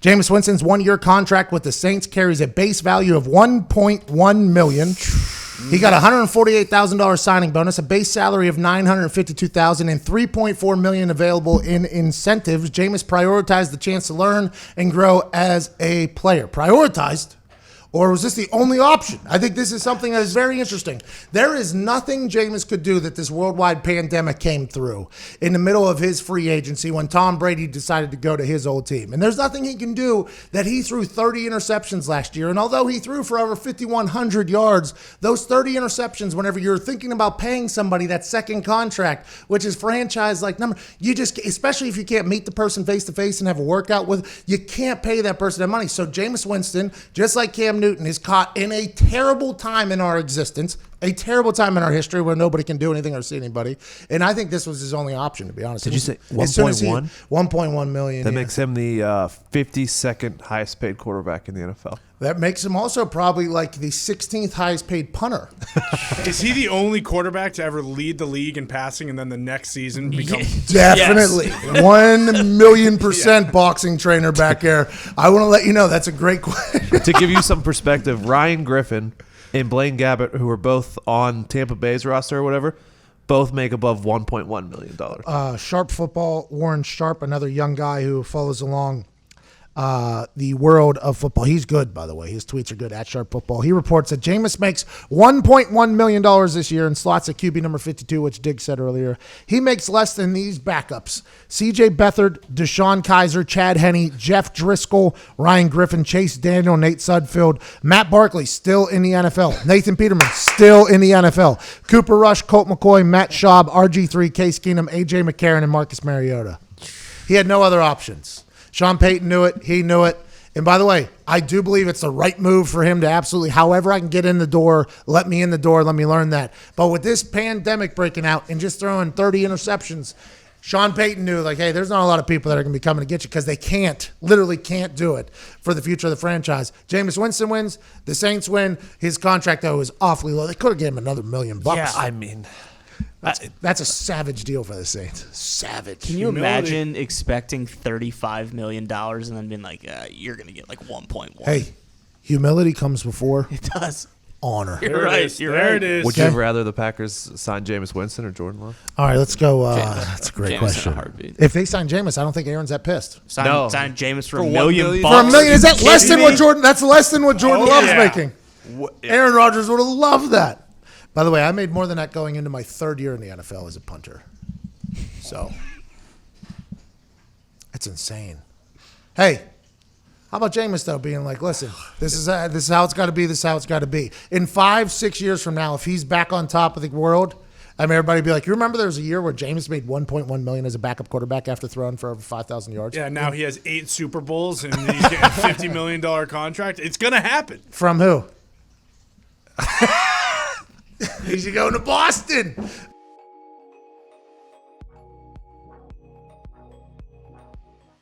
Jameis Winston's 1-year contract with the Saints carries a base value of $1.1 million. He got a $148,000 signing bonus, a base salary of $952,000, and $3.4 million available in incentives. Jameis prioritized the chance to learn and grow as a player. Prioritized? Or was this the only option? I think this is something that is very interesting. There is nothing Jameis could do that this worldwide pandemic came through in the middle of his free agency when Tom Brady decided to go to his old team. And there's nothing he can do that he threw 30 interceptions last year. And although he threw for over 5,100 yards, those 30 interceptions, whenever you're thinking about paying somebody that second contract, which is franchise-like number, you just, especially if you can't meet the person face-to-face and have a workout with, you can't pay that person that money. So Jameis Winston, just like Cam Newton, is caught in a terrible time in our existence, a terrible time in our history where nobody can do anything or see anybody. And I think this was his only option, to be honest. Did you say 1.1? 1.1 million. That makes him the 52nd highest paid quarterback in the NFL. That makes him also probably like the 16th highest paid punter. Is he the only quarterback to ever lead the league in passing and then the next season become... Definitely. 1,000,000% boxing trainer back there. I want to let you know that's a great question. To give you some perspective, Ryan Griffin and Blaine Gabbert, who are both on Tampa Bay's roster or whatever, both make above $1.1 million. Sharp Football, Warren Sharp, another young guy who follows along the world of football. He's good, by the way. His tweets are good, at Sharp Football. He reports that Jameis makes $1.1 million this year and slots at QB number 52, which Diggs said earlier. He makes less than these backups: C.J. Beathard, Deshaun Kaiser, Chad Henne, Jeff Driscoll, Ryan Griffin, Chase Daniel, Nate Sudfeld, Matt Barkley, still in the NFL. Nathan Peterman, still in the NFL. Cooper Rush, Colt McCoy, Matt Schaub, RG3, Case Keenum, A.J. McCarron, and Marcus Mariota. He had no other options. Sean Payton knew it. He knew it. And by the way, I do believe it's the right move for him to absolutely, however I can get in the door, let me in the door, let me learn that. But with this pandemic breaking out and just throwing 30 interceptions, Sean Payton knew, like, hey, there's not a lot of people that are going to be coming to get you because they can't, literally can't do it for the future of the franchise. Jameis Winston wins. The Saints win. His contract, though, is awfully low. They could have given him another $1 million. Yeah, I mean... That's a savage deal for the Saints. Savage. Can you imagine expecting $35 million and then being like, you're going to get like 1.1? Hey, humility comes before It does. honor. You're right. There it is. Would you rather the Packers sign Jameis Winston or Jordan Love? All right, let's go. That's a great Jameis question. in a heartbeat. If they sign Jameis, I don't think Aaron's that pissed. Sign Jameis for For $1 $1 million. million? For $1 million, is that less than kidding what me? Jordan? That's less than what Jordan Love's yeah. making. Aaron Rodgers would have loved that. By the way, I made more than that going into my third year in the NFL as a punter. So that's insane. Hey, how about Jameis though being like, listen, this is how it's got to be. This is how it's got to be. In 5-6 years from now, if he's back on top of the world, I mean, everybody be like, you remember there was a year where Jameis made $1.1 million as a backup quarterback after throwing for over 5,000 yards? Yeah, now he has 8 Super Bowls and he's getting a $50 million contract. It's going to happen. From who? He should go to Boston.